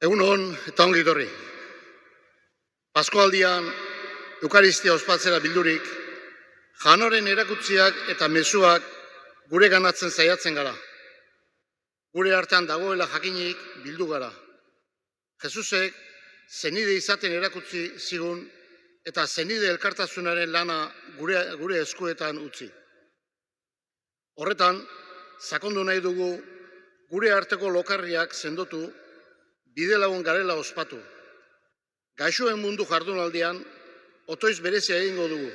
Egun hon eta ongi etorri. Paskoaldian Eukaristia ospatzera bildurik, janoren erakutziak eta mezuak gure ganatzen saiatzen gara. Gure artean dagoela jakinik bildu gara. Jesusek zenide izaten erakutsi zigun eta zenide elkartasunaren lana gure eskuetan utzi. Horretan, sakondu nahi dugu gure arteko lokarriak sendotu, bidelagun garela ospatu. Gaixoen mundu jardunaldian, otoiz berezia egingo dugu.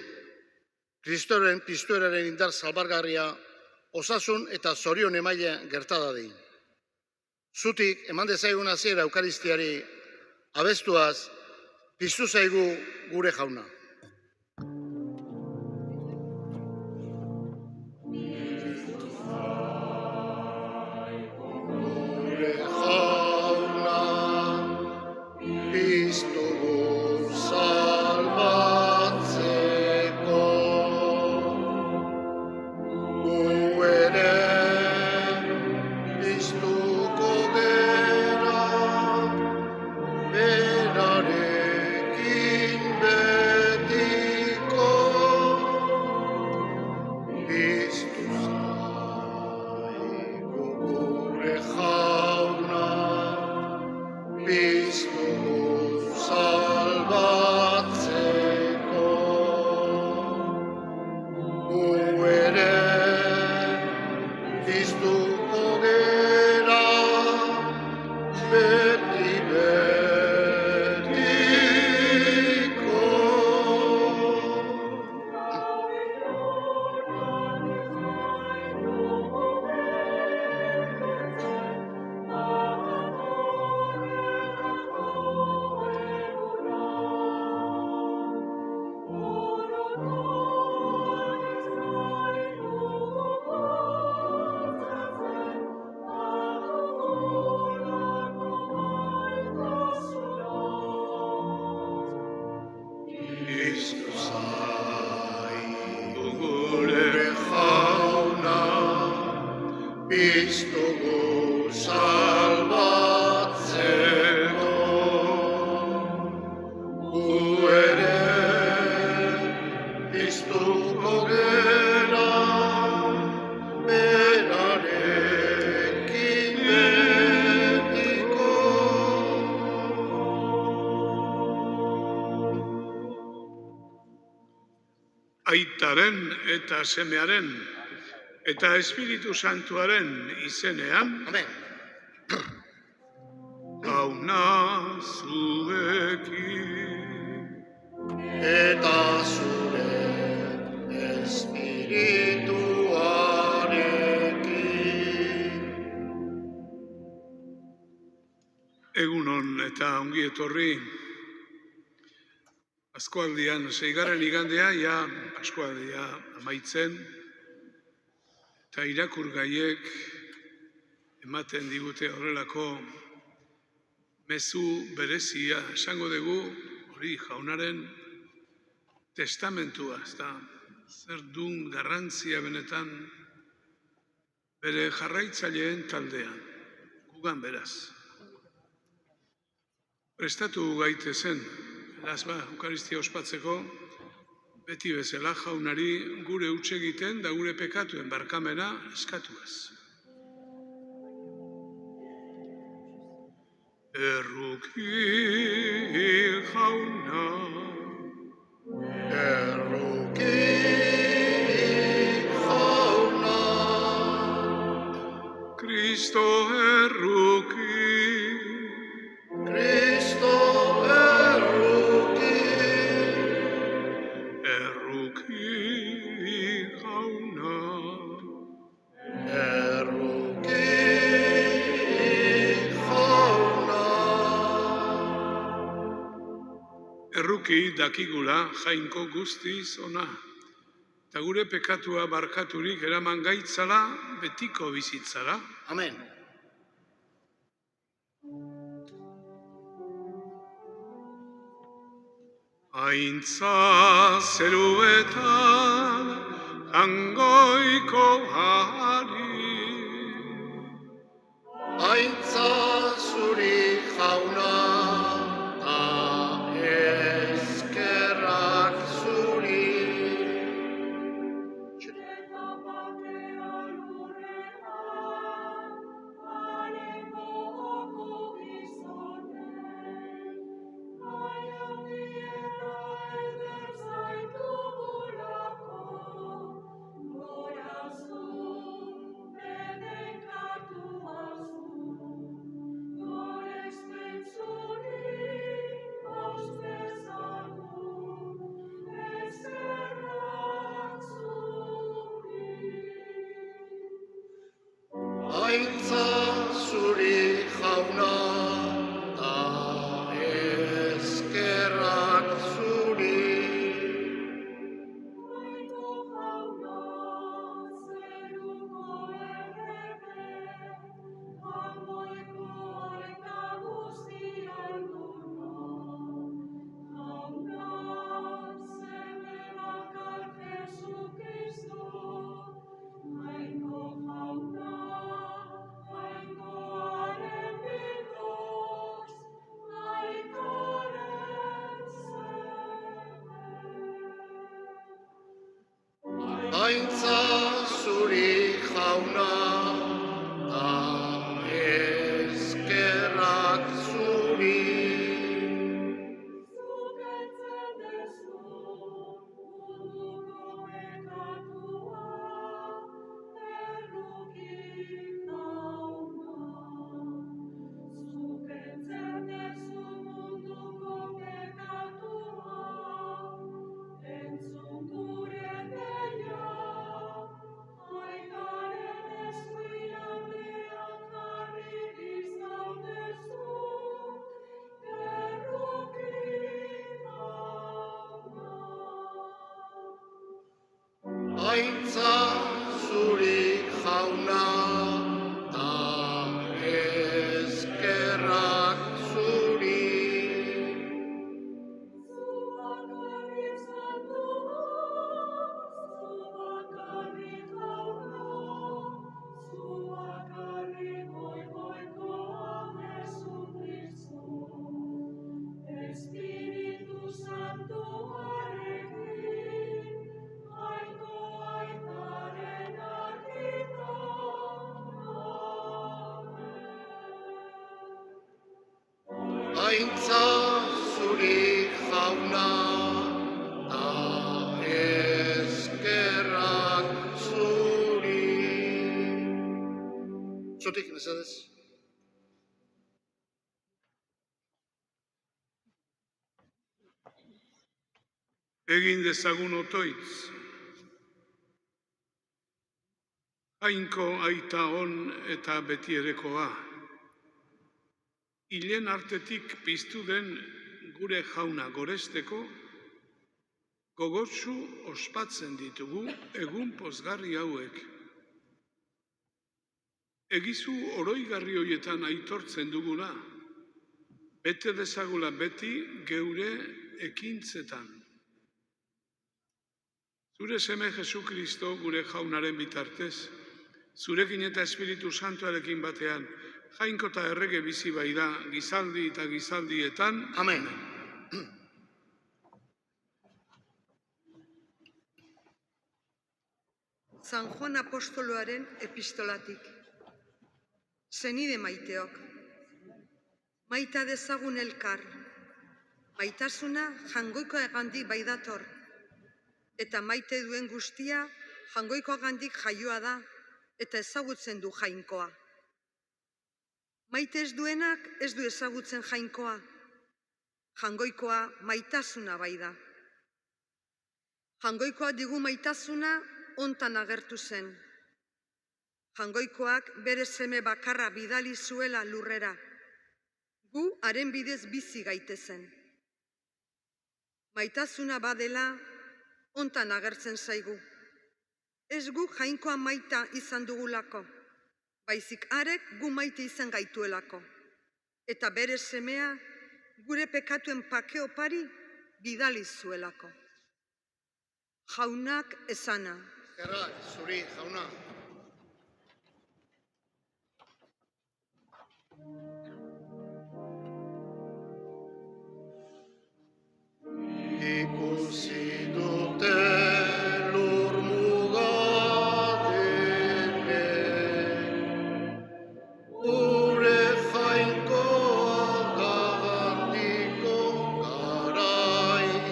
Kristoren piztueraren indar salbargarria, osasun eta zorion emaile gertadadin. Zutik, eman dezagun hasiera Eukaristiari, abestuaz, piztu zaigu gure jauna. Aitaren eta semearen eta Espiritu Santuaren izenean, Amen. Jauna zuekin. Eta zure espirituarekin. Egunon eta ongi etorri. Paskoaldian, 6. igandea, Paskoaldia amaitzen, eta irakurgaiek ematen digute horrelako mezu berezia, esango dugu, hori jaunaren testamentua, zer duen garrantzia benetan bere jarraitzaileen taldean, gugan beraz. Prestatu gaitezen, Eukaristia ospatzeko, beti bezala jaunari gure huts egiten da gure pekatuen barkamena eskatuaz. Erruki jauna, Erruki jauna, Kristo erruki, Kristo erruki dakigula jainko guztiz ona, eta gure pekatua barkaturik eraman gaitzala betiko bizitzara. Amen. Aintza zeruetan jangoiko hari, Aintza zuri jauna, Aintza zuri jauna, da eskerrak zuri. Aintza zuri jauna, da eskerrak zuri. Aintza zuri jauna, da eskerrak zuri. Aintza zuri jauna, da eskerrak zuri. Zutik, mesedez. Egin dezagun otoitz. Jainko aita on eta betierekoa. Hilen artetik piztu den gure jauna goresteko, gogotsu ospatzen ditugu egun pozgarri hauek. Egizu oroigarri hoietan aitortzen dugula, bete dezagula beti geure ekintzetan. Zure seme Jesu Kristo gure jaunaren bitartez, zurekin eta Espiritu Santuarekin batean, jainko eta errege bizi bai da, gizaldi eta gizaldietan. Amen. San Juan apostoloaren epistolatik. Zenide maiteok, maita dezagun elkar, maitasuna jangoikoagandik bai dator, eta maite duen guztia jangoikoagandik jaioa da, eta ezagutzen du jainkoa. Maite ez duenak ez du ezagutzen jainkoa, jangoikoa maitasuna bai da. Jangoikoa digu maitasuna hontan agertu zen. Jangoikoak bere seme bakarra bidali zuela lurrera, gu haren bidez bizi gaitezen. Maitasuna badela hontan agertzen zaigu. Ez gu jainkoa maita izan dugulako, baizik arek gu maite izan gaituelako. Eta bere semea gure pekatuen pake opari bidali zuelako. Jaunak esana. Eskerrak zuri jauna. Ikusi dute lur mugadene, gure jainkoa gandiko garaipena.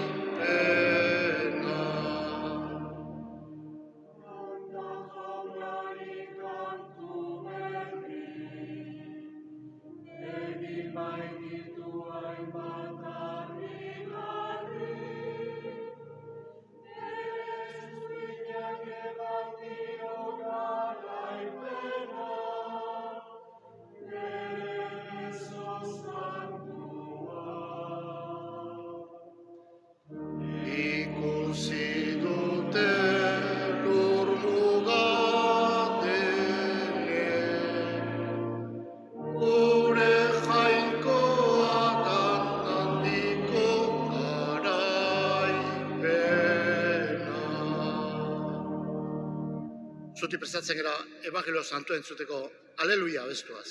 Zuti prestatzen gara Evangelio Santua entzuteko Aleluia abestuaz.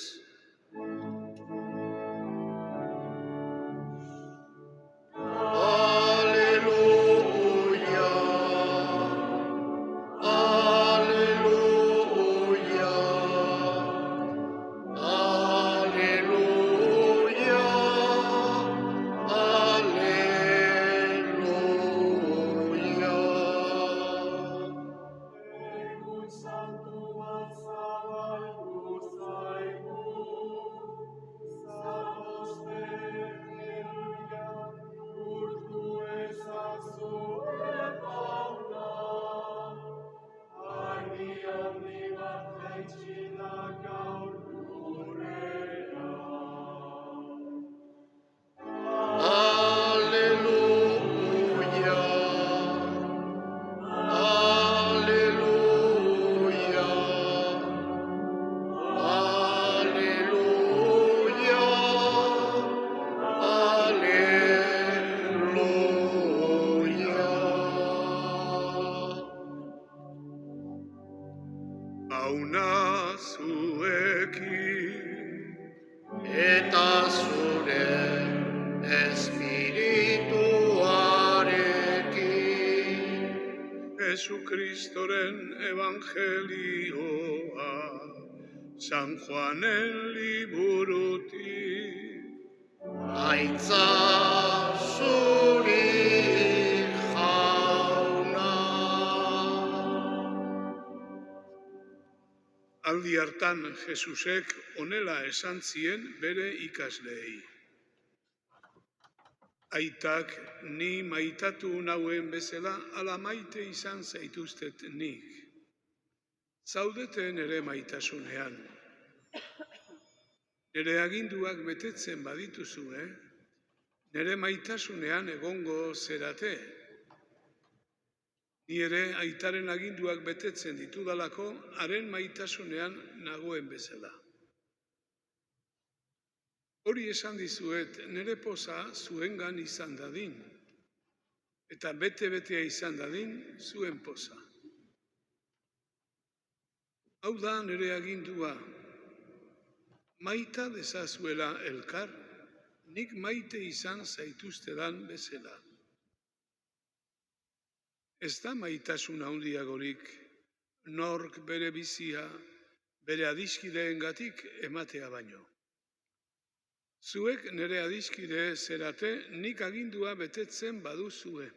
Aleluia, aleluia, aleluia, Auna zuekin, Eta zure espirituarekin. Jesukristoren evangelioa, San Juanen liburutik. Aitza zuri jauna. Aldi hartan Jesusek honela esan zien bere ikasleei. Aitak ni maitatu nauen bezala ala maite izan zaituztet nik. Zaudete nere maitasunean. Nere aginduak betetzen badituzue, nere maitasunean egongo zerate. Ni ere aitaren aginduak betetzen ditudalako, haren maitasunean nagoen bezala. Hori esan dizuet, nere poza zuengan izan dadin, eta bete-betea izan dadin zuen poza. Hau da nere agindua, maita dezazuela elkar, nik maite izan zaituztedan bezala. Ez da maitasun handiagorik, nork bere bizia, bere adiskideengatik ematea baino. Zuek nere adiskide zerate, nik agindua betetzen baduzue.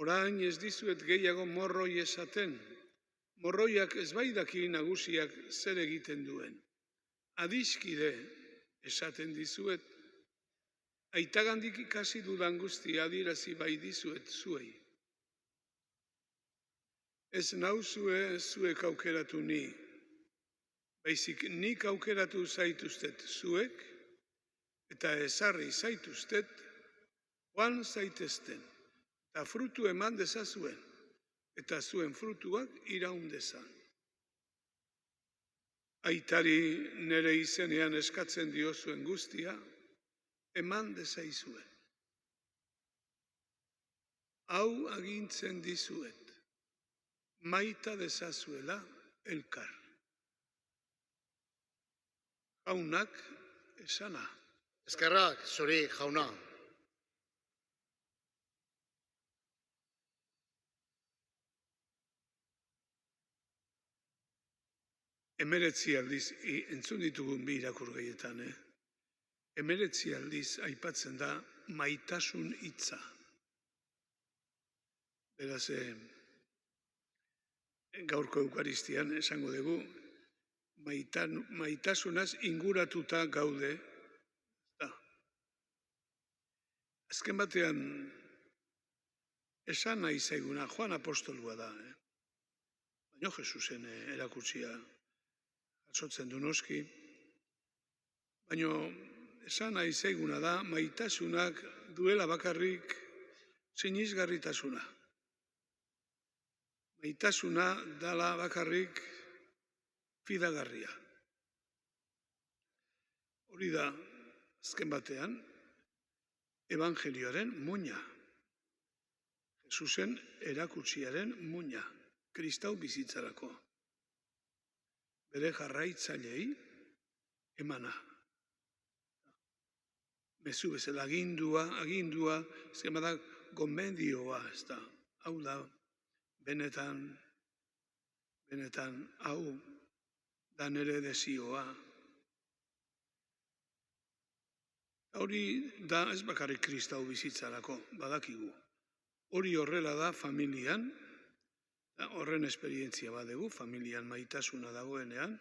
Orain ez dizuet gehiago morroi esaten, morroiak ez baidaki nagusiak zer egiten duen. Adiskide esaten dizuet, aitagandik ikasi dudan guztia adierazi bai dizuet zuei. Ez nauzue zuek aukeratu ni, baizik nik aukeratu zaituztet zuek, eta ezarri zaituztet, joan zaitezten, eta frutu eman dezazuen, eta zuen frutuak iraun dezan. Aitari nere izenean eskatzen diozuen guztia, eman dezaizuen. Hau agintzen dizuet, maita dezazuela elkar. Jaunak esana. Eskerrak zuri jauna. Hemeretzi aldiz entzun ditugun bi irakurgaietan, Hemeretzi aldiz aipatzen da maitasun hitza. Beraz, gaurko eukaristian esango dugu, maitasunaz inguratuta gaude. Azken batean, esan nahi zaiguna, Joan apostolua da. Baina Jesusen erakutsia jasotzen du noski. Baina esan nahi zaiguna da, maitasunak duela bakarrik sinisgarritasuna. Maitasuna dala bakarrik fidagarria. Hori da, azken batean, evangelioaren muina. Jesusen erakutsiaren muina. kristau bizitzarako. Bere jarraitzailei emana. Mezu bezala agindua, ezken bada gomendioa, ez da. Hau da, benetan hau da nere desioa. Hori da ez bakarrik kristau bizitzarako, badakigu. Hori horrela da familian, horren esperientzia badegu, familian maitasuna dagoenean,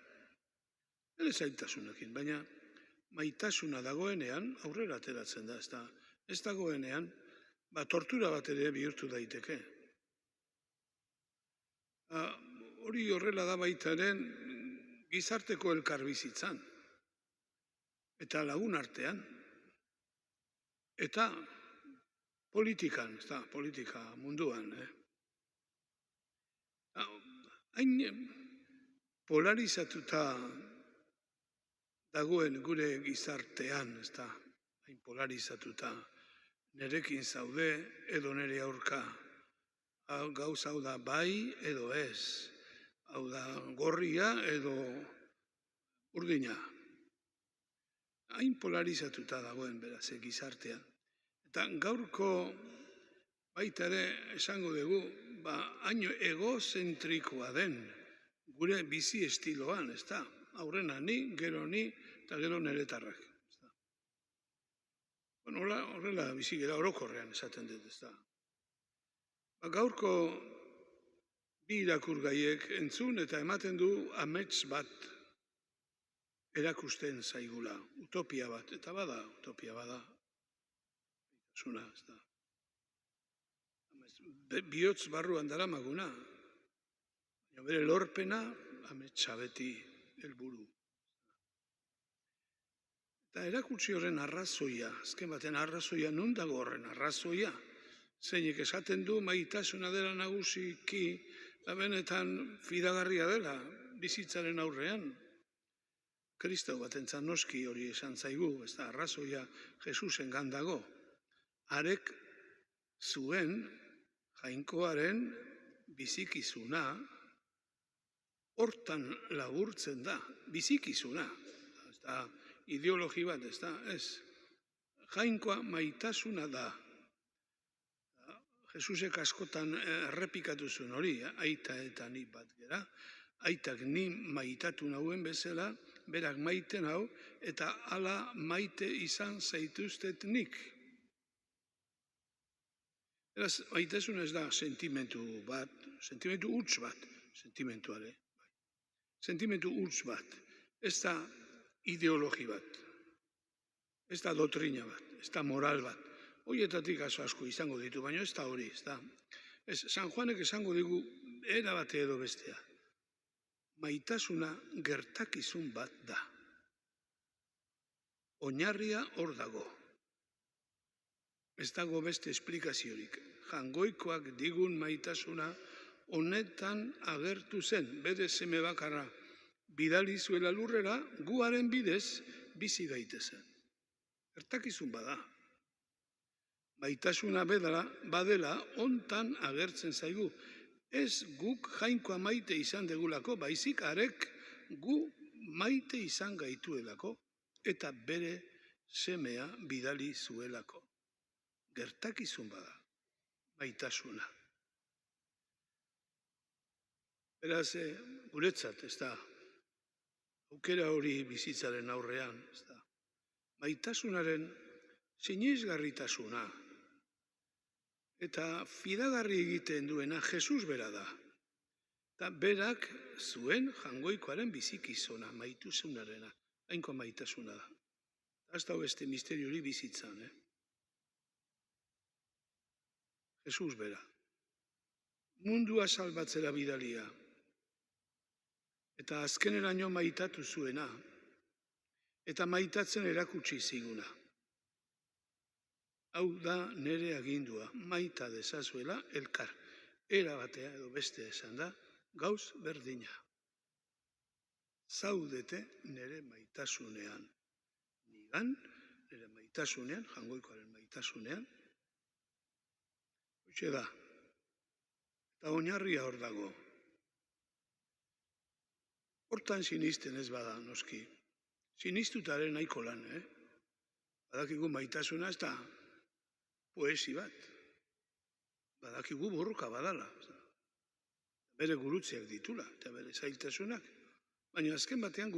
ere zailtasunekin, baina maitasuna dagoenean aurrera ateratzen da, ez dagoenean, tortura bat ere bihurtu daiteke. Hori horrela da baitaren gizarteko elkarbizitzan, eta lagun artean, eta politikan, politika munduan. Hain polarizatuta dagoen gure gizartean, hain polarizatuta, nerekin zaude edo nere aurka, gauza hau da bai edo ez, hau da gorria edo urdina. Hain polarizatuta dagoen beraz gizartean. Eta gaurko baita ere esango dugu, hain egozentrikoa den gure bizi estiloan, aurrena ni, gero ni, eta gero neretarrak. Horrela bizi gara orokorrean esaten dut, Gaurko bi irakurgaiek entzun eta ematen du amets bat erakusten zaigula, utopia bat, eta bada, utopia bada, zuna, bihotz barruan dara maguna, bere lorpena ametsa beti helburu. Eta erakutsi horren arrazoia, azken baten arrazoia, non dago horren arrazoia, zeinek esaten du maitasuna dela nagusiki, eta benetan fidagarria dela bizitzaren aurrean. Kristau batentzat noski hori esan zaigu, arrazoia Jesusen gandago. Harek zuen jainkoaren bizikizuna hortan laburtzen da, bizikizuna. Ideologi bat, ez. Jainkoa maitasuna da. Jesusek askotan errepikatu zuen hori, aita eta ni bat gera. Aitak ni maitatu nauen bezala, berak maite nau, eta hala maite izan zaituztet nik. Eraz, maitasuna ez da sentimentu bat, sentimentu huts bat, sentimentuare. Sentimentu huts bat, ez da ideologi bat, ez da doktrina bat, ez da moral bat. Horietatik asko izango ditu, baina ez da hori, ez da. San Juanek esango digu, era bate edo bestea. Maitasuna gertakizun bat da. Oinarria hor dago. Ez dago beste esplikaziorik. Jangoikoak digun maitasuna honetan agertu zen, bere seme bakarra bidali zuela lurrera, guaren bidez bizi daitezen. Gertakizun bada. Maitasuna badela hontan agertzen zaigu. Ez guk jainkoa maite izan degulako, baizik harek gu maite izan gaituelako eta bere semea bidali zuelako. Gertakizun bada, maitasuna. Beraz, guretzat, ez da, aukera hori bizitzaren aurrean, ez da, maitasunaren sinesgarritasuna, eta fidagarri egiten duena Jesus bera da. Eta berak zuen jangoikoaren bizikizona, maituzunarena, hainko maitasuna da. Ez da beste misteriori bizitzan, Jesus bera. Mundua salbatzera bidalia. Eta azkeneraino maitatu zuena. Eta maitatzen erakutsi ziguna. Hau da nere agindua, maita dezazuela elkar. Era batea edo beste esan da, gauz berdina. Zaudete nere maitasunean. Nigan, nere maitasunean, jangoikoaren maitasunean. Hoxe da. Eta oinarria hor dago. Hortan sinisten ez bada, noski. Sinistutaren nahiko lan, Badakigu maitasuna ez da poesi bat. Badakigu borroka badala. Bere gurutzeak ditula eta bere zailtasunak. Baina azken batean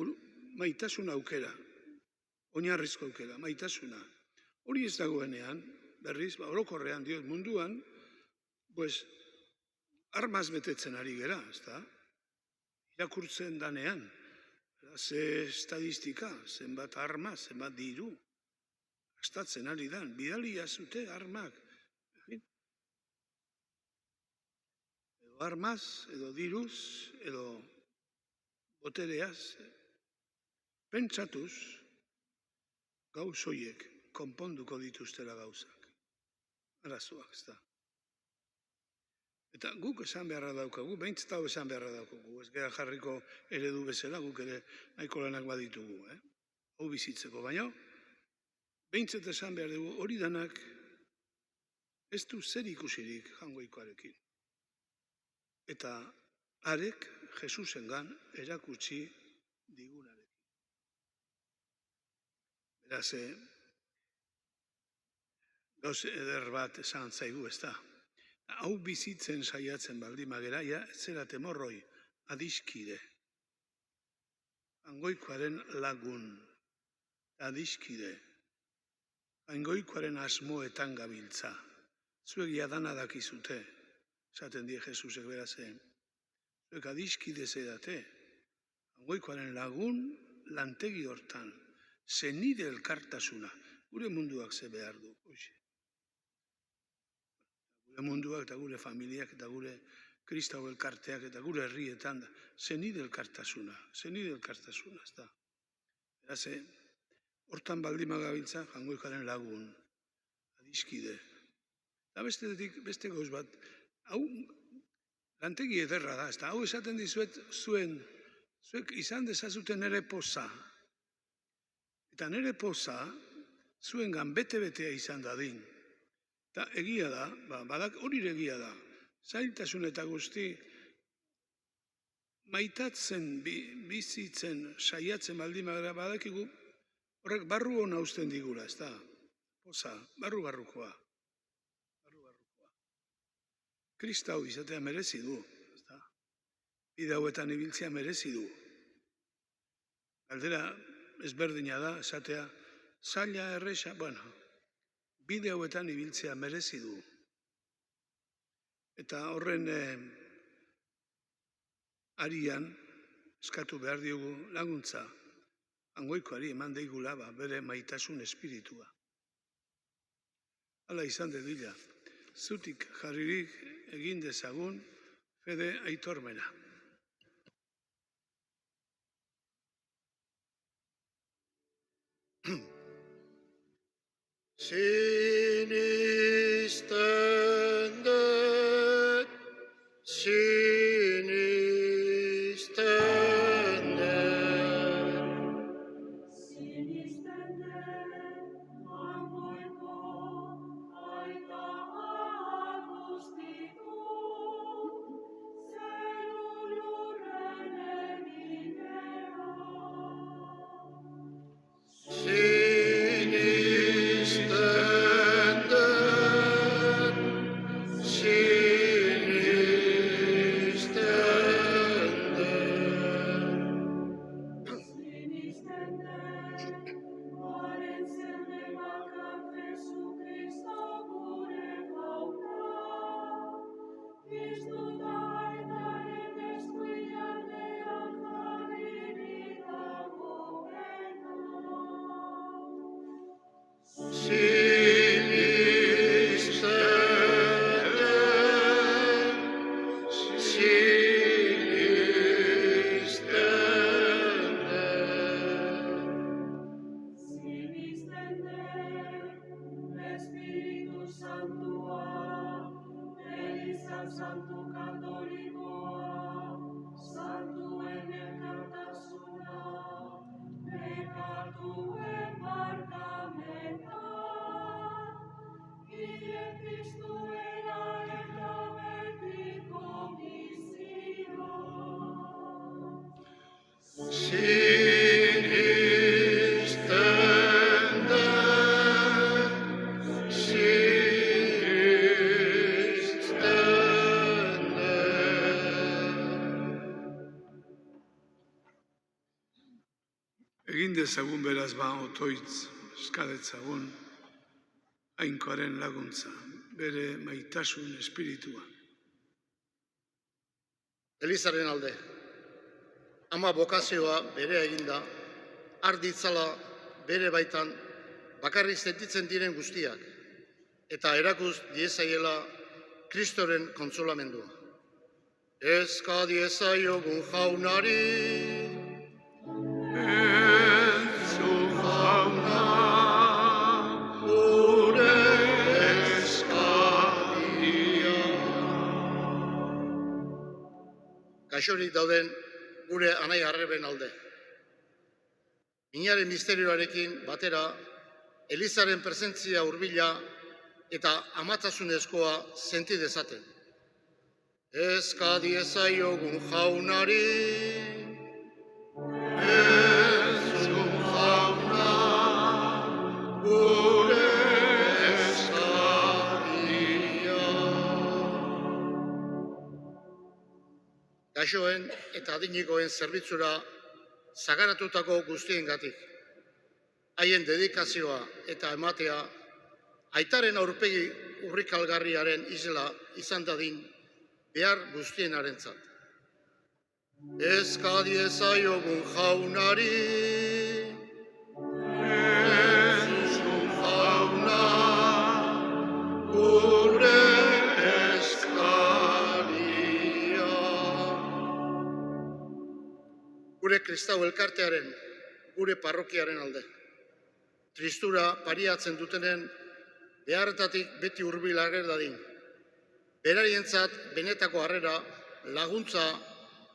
maitasuna aukera. Oinarrizko aukera, maitasuna. Hori ez dagoenean, berriz, orokorrean diot munduan, armaz betetzen ari gera, ez da? Irakurtzen danean, ze estadistika, zenbat arma, zenbat diru, gastatzen ari dan, bidalia zute armak. Edo armaz, edo diruz, edo botereaz, pentsatuz, gauz hoiek konponduko dituztela gauzak. Arazoak, ez da. Eta guk esan beharra daukagu, behintzat hau esan beharra daukagu, ez gara jarriko eredu bezala, guk ere nahiko lanak baditugu, hau bizitzeko, baina behintzat esan behar dugu hori danak ez du zer ikusirik Jaungoikoarekin. Eta arek Jesusengan erakutsi digunarekin. Beraz, gauz eder bat esan zaigu, ez da. Hau bizitzen saiatzen baldin magera, ez zera temorroi, adiskide. Jaungoikoaren lagun, adiskide. Jaungoikoaren asmoetan gabiltza. Zuek jadana dakizute, esaten die Jesusek berazen. Zuek adiskide zedate. Jaungoikoaren lagun lantegi hortan, zenide elkartasuna. Gure munduak ze behar du, hoxe. Gure munduak eta gure familiak eta gure kristau elkarteak eta gure herrietan da. Zenide elkartasuna, ez da. Beraz, hortan baldin magabiltza, Jaungoikoaren lagun, adiskide. Eta beste gauz bat, hau lantegi ederra da, ez da. Hau esaten dizuet zuek izan dezazuten nere poza. Eta nere poza, zuengan bete-betea izan dadin. Eta egia da, hori egia da, zailtasun eta guzti, maitatzen, bizitzen, saiatzen baldin magara badakigu, horrek barru hona uzten digula, ez da, poza, barrukoa. Kristau izatea merezi du, ez da, bide hauetan ibiltzea merezi du. Galdera ezberdina da, esatea, zaila erresa, bide hauetan ibiltzea merezi du. Eta horren arian, eskatu behar diogu laguntza, Jaungoikoari eman deigula bere maitasun espiritua. Hala izan dedila, zutik jarririk egin dezagun fede aitormena. Sinisten dut, sinisten dut. Sinisten dut, Jaungoiko aita guztitu, zeru lurren eginera. Sinisten dut, sinisten dut. Sinisten dut, haren seme bakar Jesukristo gure jauna, piztuta aitaren eskuinean jarririk dagoena. Sinisten dut, sinisten dut. Sinisten dut, Espiritu Santua, Eliza Santu Katolikoa, Santuen elkartasuna, pekatuen barkamena, Ile Kristuera eta betiko bizia. Sinisten den, sinisten den. Egin dezagun beraz otoitz eskadetzagun Jainkoaren laguntza, bere maitasun espiritua. Elizaren alde, ama bokazioa bere eginda, arditzala bere baitan, bakarrik sentitzen diren guztiak, eta erakuz diezaiela Kristoren kontsolamendua. Eska diezaiogun jaunari, entzun jauna, gure eskaria. Gaixorik dauden gure anai arreben alde. Minaren misterioarekin batera, Elizaren presentzia hurbila eta amatasunezkoa senti dezaten. Eska diezaiogun jaunari, entzun jauna, gure eskaria. Gaixoen eta adinikoen zerbitzura zagaratutako guztiengatik. Haien dedikazioa eta ematea, aitaren aurpegi urrikalgarriaren isla izan dadin behar guztienarentzat. Eska diezaiogun jaunari, entzun jauna, gure eskaria. Gure kristau elkartearen, gure parrokiaren alde. Tristura pariatzen dutenen beharretatik beti hurbil ager dadin. Berarientzat benetako harrera, laguntza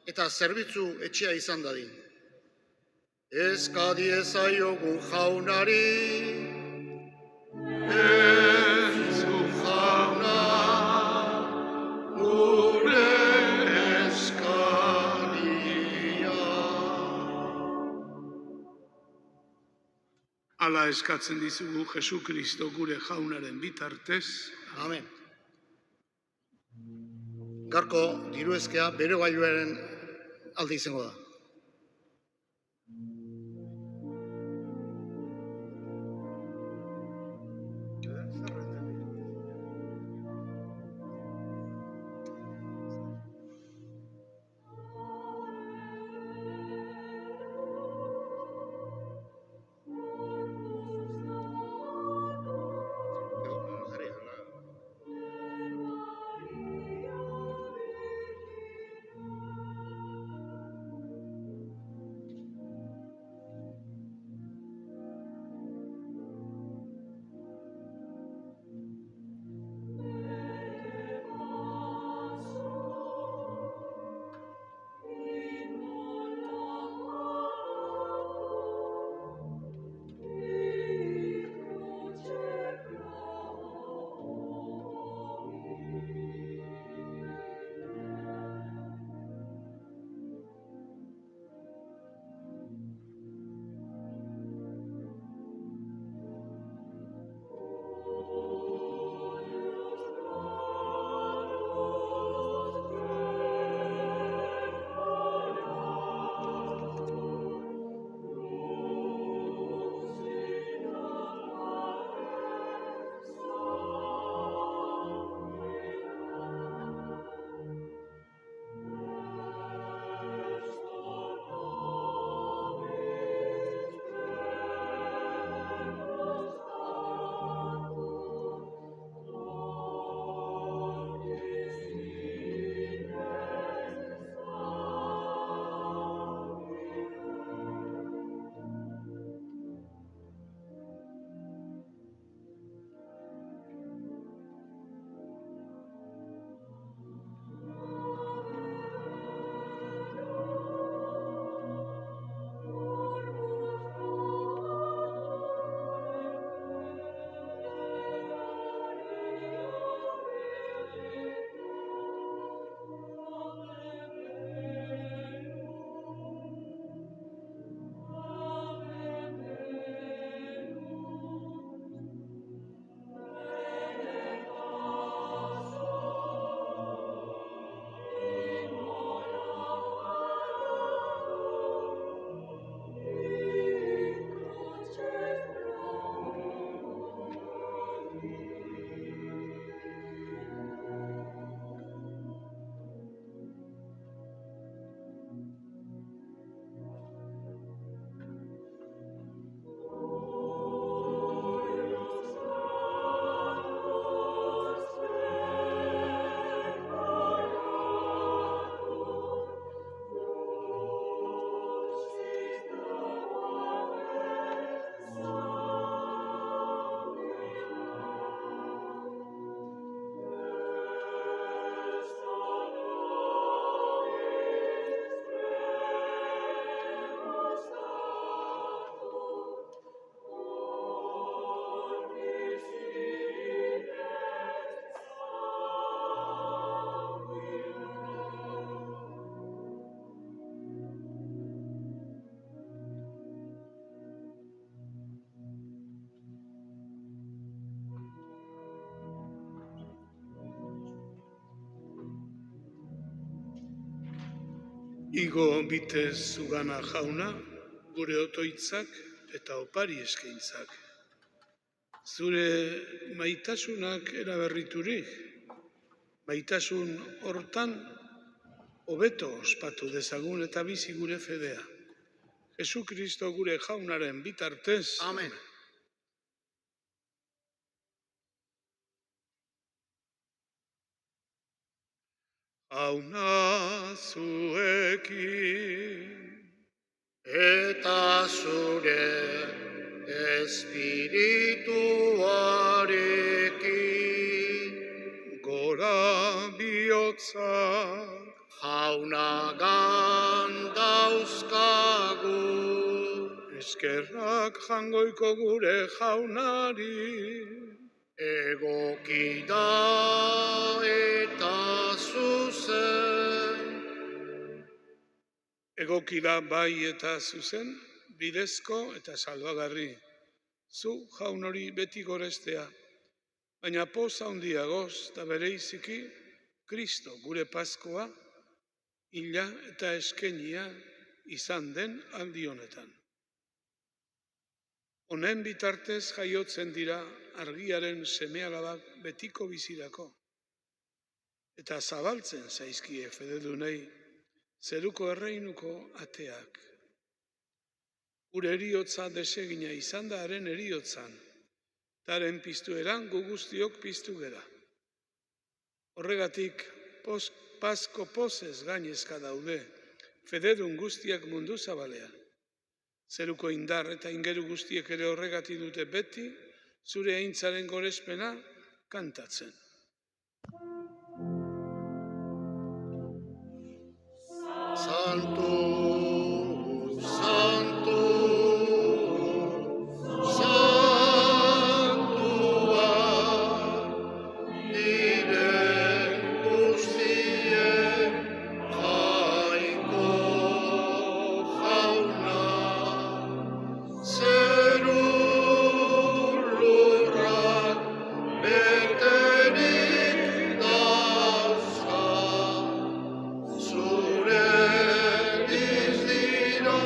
eta zerbitzu etxea izan dadin. Eska diezaiogun jaunari, entzun jauna, gure eskaria. Hala eskatzen dizugu Jesu Kristo gure jaunaren bitartez. Amen. Gaurko diruezkea bere gailuaren alde izango da. Igo bitez zugana jauna, gure otoitzak eta opari eskaintzak. Zure maitasunak eraberriturik, maitasun hortan hobeto ospatu dezagun eta bizi gure fedea. Jesu Kristo gure jaunaren bitartez. Amen. Jauna zuekin, Eta zure espirituarekin, gora bihotzak, jaunagan dauzkagu, eskerrak jangoiko gure jaunari. egoki da eta zuzen. Egoki da bai eta zuzen, bidezko eta salbagarri. Zu jaun hori beti gorestea, baina poz handiagoz eta bereiziki Kristo gure Paskoa, hila eta eskenia izan den aldi honetan. Honen bitartez jaiotzen dira argiaren seme-alabak betiko bizirako. Eta zabaltzen zaizkie fededunei zeruko erreinuko ateak. Gure eriotza desegina izan da haren eriotzan, eta haren piztueran gu guztiok piztu gera. Horregatik Pasko pozez gainezka daude, fededun guztiak mundu zabalean. Zeruko indar eta ingeru guztiek ere horregati dute beti, zure aintzaren gorespena kantatzen. Santu, santu, santua, diren guztien jainko jauna, zeru lurrak beterik dauzka, zure dizdira.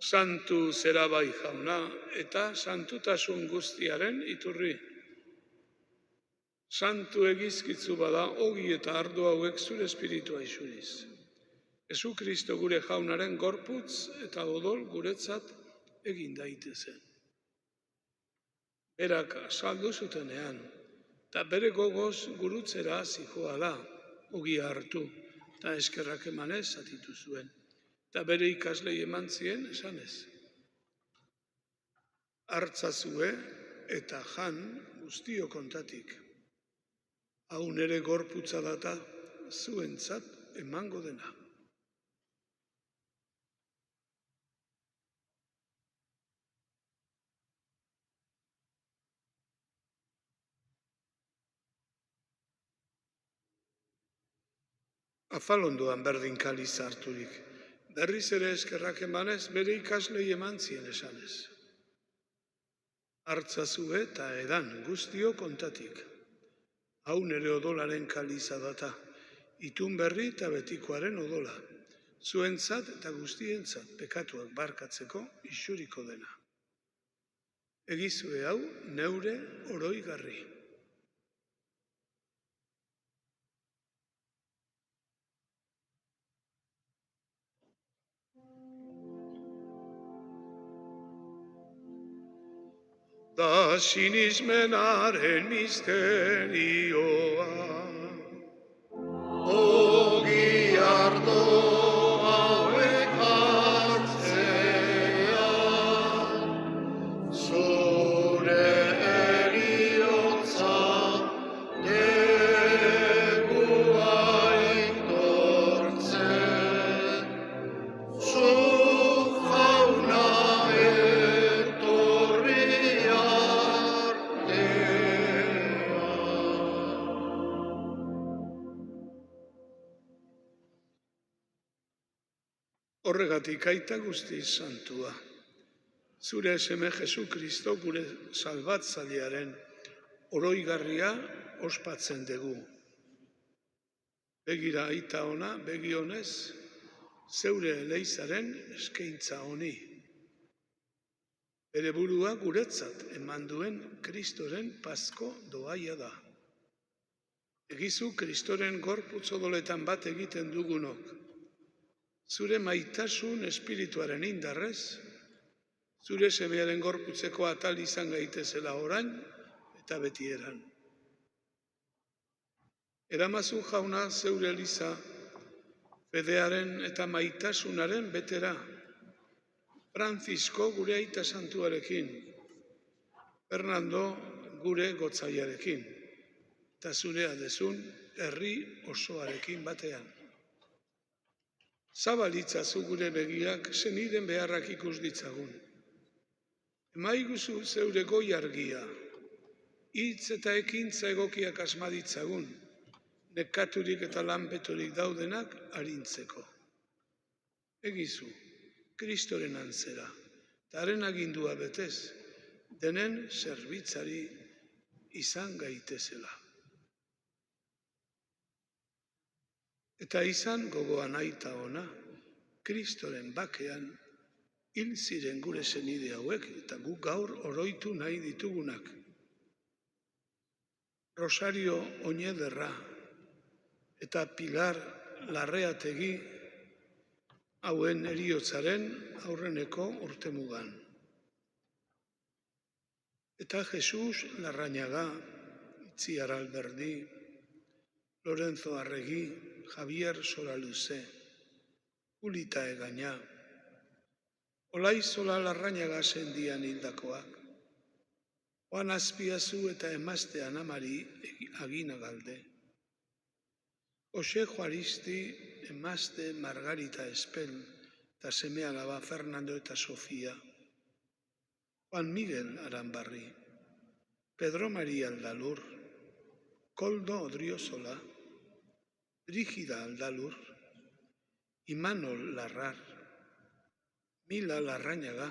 Santu zera bai jauna eta santutasun guztiaren iturri. Santu egizkitzu bada ogi eta ardo hauek zure espiritua isuriz. Jesu Kristo gure jaunaren gorputz eta odol guretzat egin daitezen. Berak saldu zutenean, eta bere gogoz gurutzera zijoa da, ogia hartu, eta eskerrak emanez zatitu zuen. Eta bere ikaslei eman zien esanez. Hartzazue eta jan guztio kontatik. Hau nere gorputza data zuentzat emango dena. Afalondoan berdin kaliz harturik. Berriz ere eskerrak emanez, bere ikaslei eman zien esanez. Hartzazue eta edan guztio kontatik. Hau nere odolaren kaliza data, itun berri eta betikoaren odola. Zuentzat eta guztientzat pekatuak barkatzeko isuriko dena. Egizue hau neure oroigarri. da sinismenaren misterioa. Ogi ardo hauek hartzean, zure eriotza negua aitortzen, zu jauna etorri Horregatik aita guztiz santua, zure seme Jesu Kristo gure salbatzailearen oroigarria ospatzen dugu. Begira aita ona, begi honez, zeure eleizaren eskaintza honi. Bere burua guretzat eman duen Kristoren pazko doaia da. Egizu Kristoren gorputz odoletan bat egiten dugunok, zure maitasun espirituaren indarrez, zure semearen gorputzeko atal izan gaitezela orain eta betieran. Eramazu jauna zeure eliza, fedearen eta maitasunaren betera, Francisco gure aita santuarekin, Fernando gure gotzaiarekin, eta zurea dezun herri osoarekin batean. Zabalitzazu gure begiak seniden beharrak ikus ditzagun. Emaiguzu zeure goi argia, hitz eta ekintza egokiak asma ditzagun, nekaturik eta lanpeturik daudenak arintzeko. Egizu, Kristoren antzera, eta haren agindua betez, denen zerbitzari izan gaitezela. Eta izan gogoan aita ona, Kristoren bakean, hil ziren gure senide hauek eta guk gaur oroitu nahi ditugunak. Rosario Oñederra eta Pilar Larreategi hauen heriotzaren aurreneko urtemugan. Eta Jesus Larrañaga, Itziar Alberdi, Lorenzo Arregi, Javier Soraluze, Ulita Egaña, Olaizola Larrañaga sendian hildakoak, Juan Azpiazu eta emazte Anamari Aginagalde, Jose Juaristi, emazte Margarita Espel, eta seme alaba Fernando eta Sofia, Juan Miguel Aranbarri, Pedro María Aldalur, Koldo Odriozola, Brígida Aldalur, Imanol Larrar, Mila Larrañaga,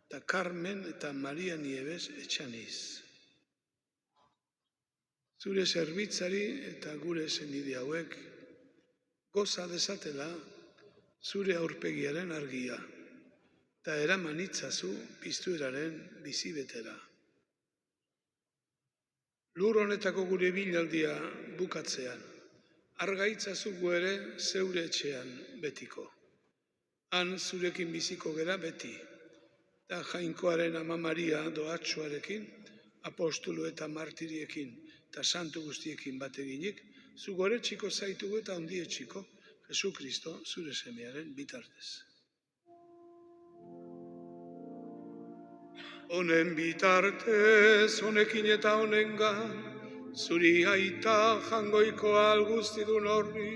eta Carmen eta Maria Nieves Etxaniz. Zure zerbitzari eta gure senide hauek, goza dezatela zure aurpegiaren argia, eta eraman itzazu piztueraren bizibetera. Lur honetako gure bilaldia bukatzean, argaitzazu gu ere zeure etxean betiko. Han zurekin biziko gera beti, eta Jainkoaren Ama Maria doatxoarekin, apostulu eta martiriekin, eta santu guztiekin bateginik, zu gore txiko zaitugu eta ondie txiko, Jesu Kristo zure semearen bitartez. Honen bitartez, honekin eta honengan, zuri aita jangoiko alguztidun horri,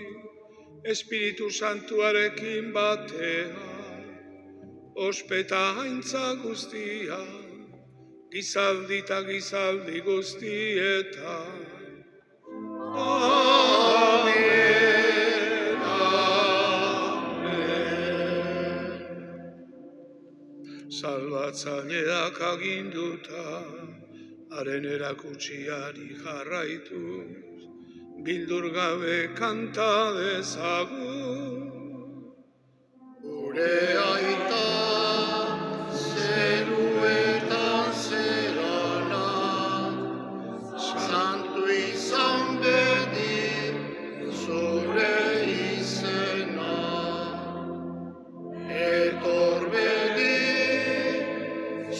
Espiritu Santuarekin batea, ospeta haintza guztia, gizaldi eta gizaldi guztietan. Amen, amen. Salbatzaileak aginduta, haren erakutsiari jarraituz, bildur gabe kanta dezagun. Gure aita zeruetan zerana, santu izan bedi zure izena. Etor bedi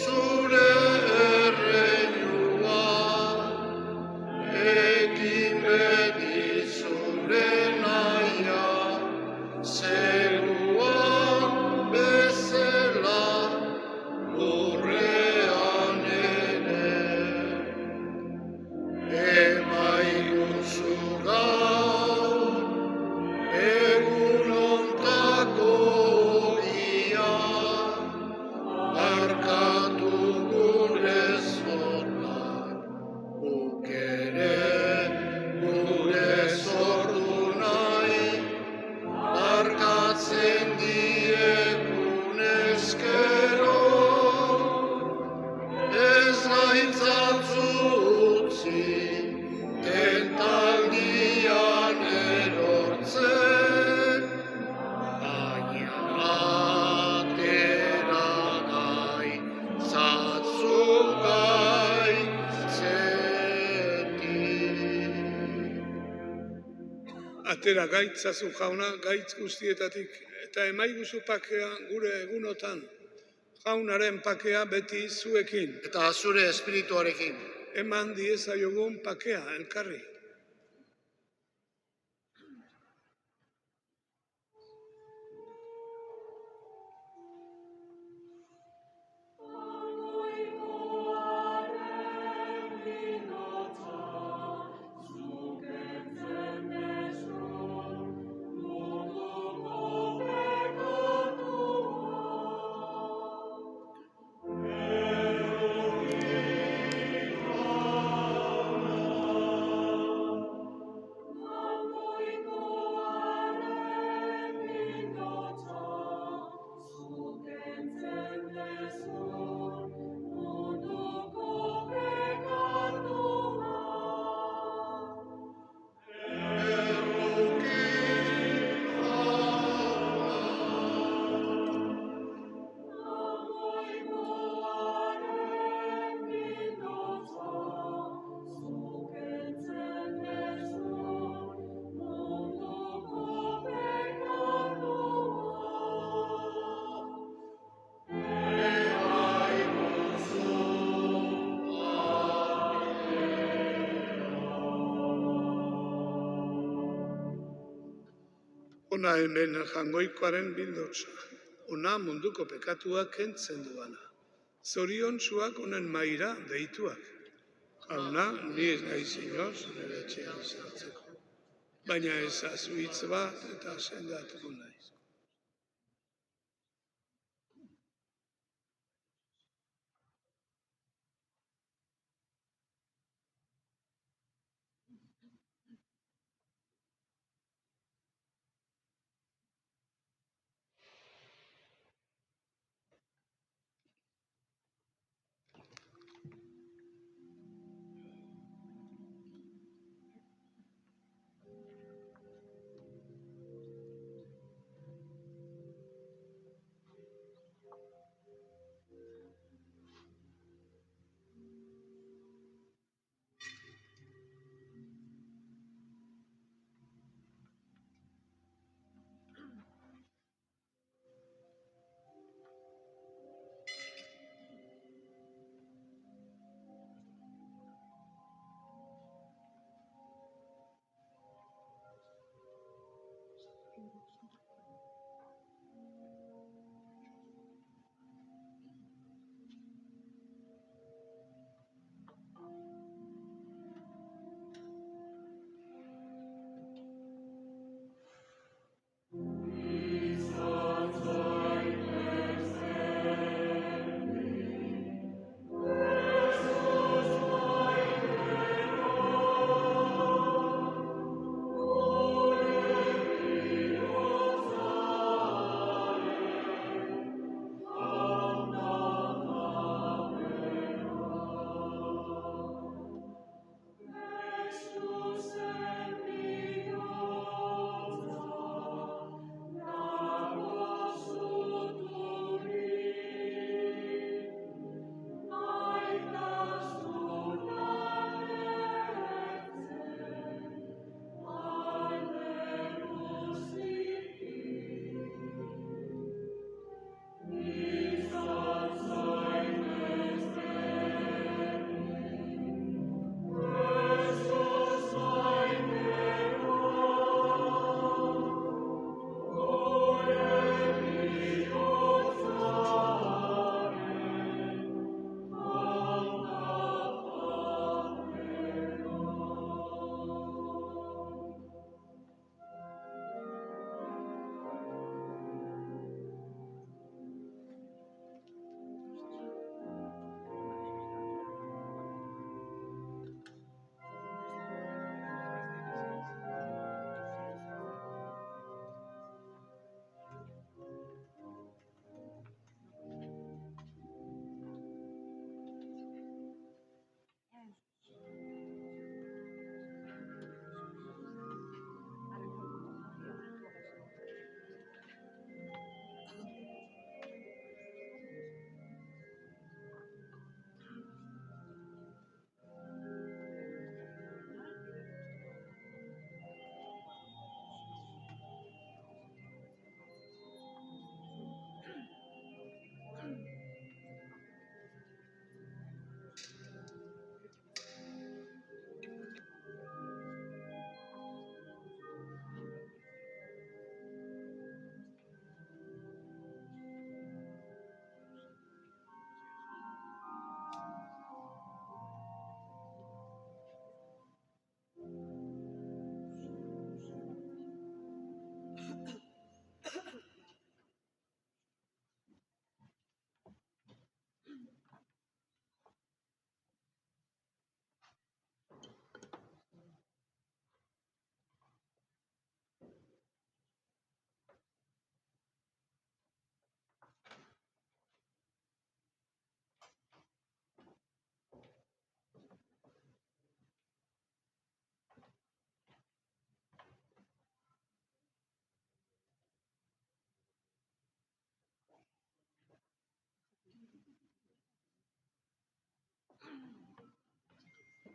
zure zeruan bezala lurrean ere. Emaiguzu gaur egun ontako ogia, barkatu gure zorrak, guk ere gure zordu nahi, barkatzen diegun eskero, ez gaitzatzu utzi, tentaldian erortzen, baina atera gai, zatzu gaitzetik. Atera gaitzazu jauna gaitz guztietatik eta emaiguzu pakea gure egunotan. Jaunaren pakea beti zuekin. Eta zure espirituarekin. Eman diezaiogun pakea elkarri. Ona hemen jangoikoaren bildotza. Ona munduko pekatuak kentzen duana. Zoriontsuak honen maira deituak. Jauna, ni ez naiz inoz nire etxean sartzeko. Baina ezazu hitz bat eta sendatuko naiz.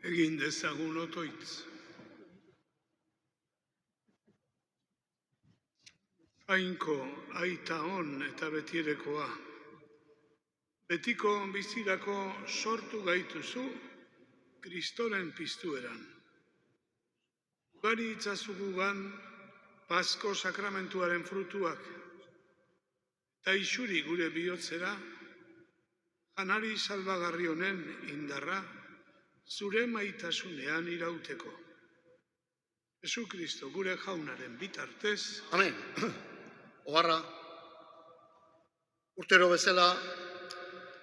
Egin dezagun otoitz. Ainko, aita on eta betierekoa. Betiko bizirako sortu gaituzu Kristoren piztueran. Ugari itzazugugan Pasko sakramentuaren frutuak, eta isuri gure bihotzera, janari salbagarri honen indarra, zure maitasunean irauteko. Jesu Kristo gure jaunaren bitartez. Amen. Oharra, urtero bezala,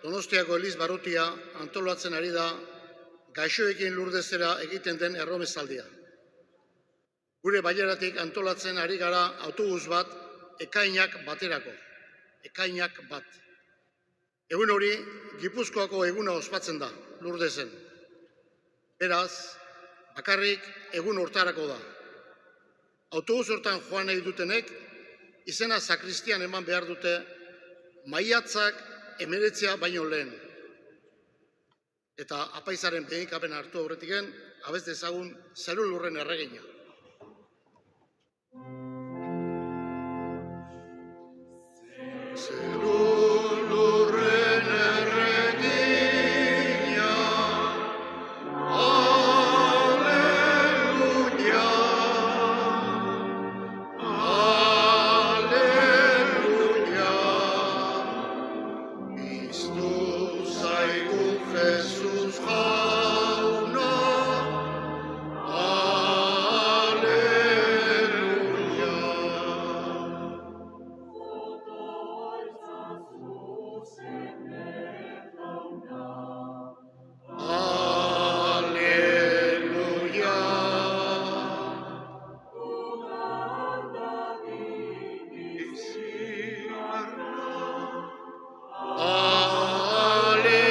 Donostiako Eliz Barrutia antolatzen ari da gaixoekin Lurdezera egiten den erromezaldia. Gure baileratik antolatzen ari gara autobus bat ekainak baterako. Ekainak bat. Egun hori, Gipuzkoako eguna ospatzen da, Lurdezen. Beraz, bakarrik egun hortarako da. Autobus hortan joan nahi dutenek, izena sakristian eman behar dute, maiatzak 19 baino lehen. Eta apaizaren bedinkapen hartu aurretiken, abez dezagun Zeru Lurren erregina. Zeru lurren erregina, Aleluia, Aleluia. Piztu zaigu Jesus jauna, Aleluia. Aleluia.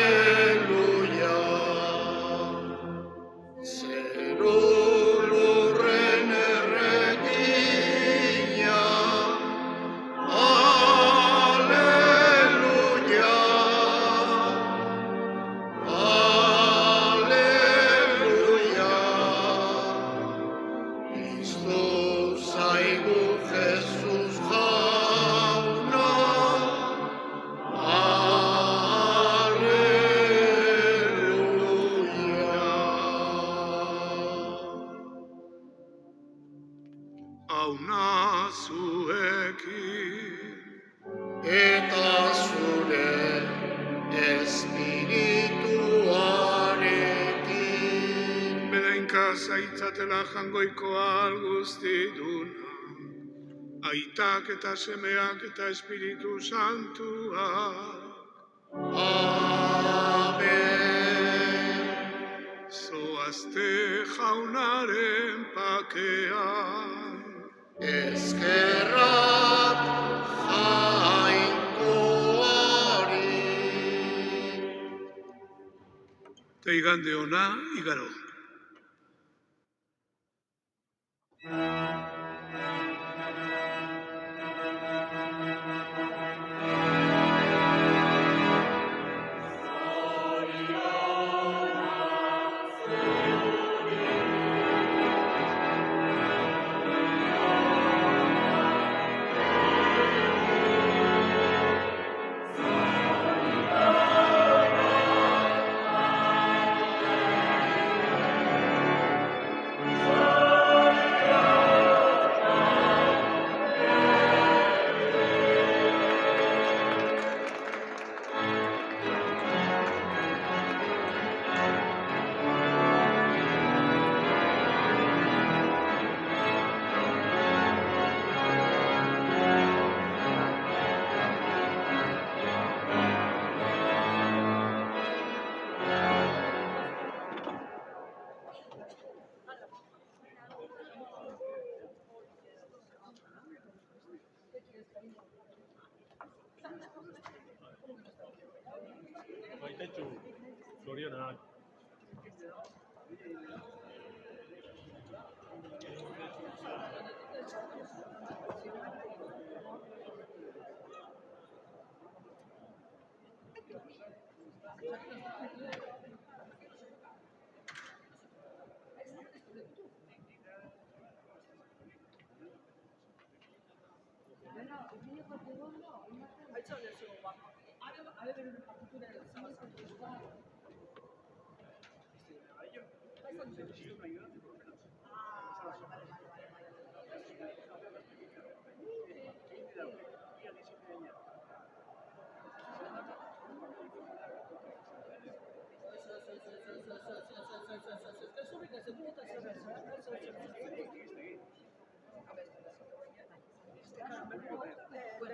Aleluia. Zeru lurren erregina, Aleluia. Aleluia. Piztu zaigu Jesus jauna, Auna zuekin eta zure espirituarekin. Bedainka zaitzatela jangoikoa guztiduna, aitak eta semeak eta Espiritu Santuak. Amen. Zoazte jaunaren pakean, eskerrak jainkoari. Eta igande ona, igaro. Baitetxu, zorionak. Ayo,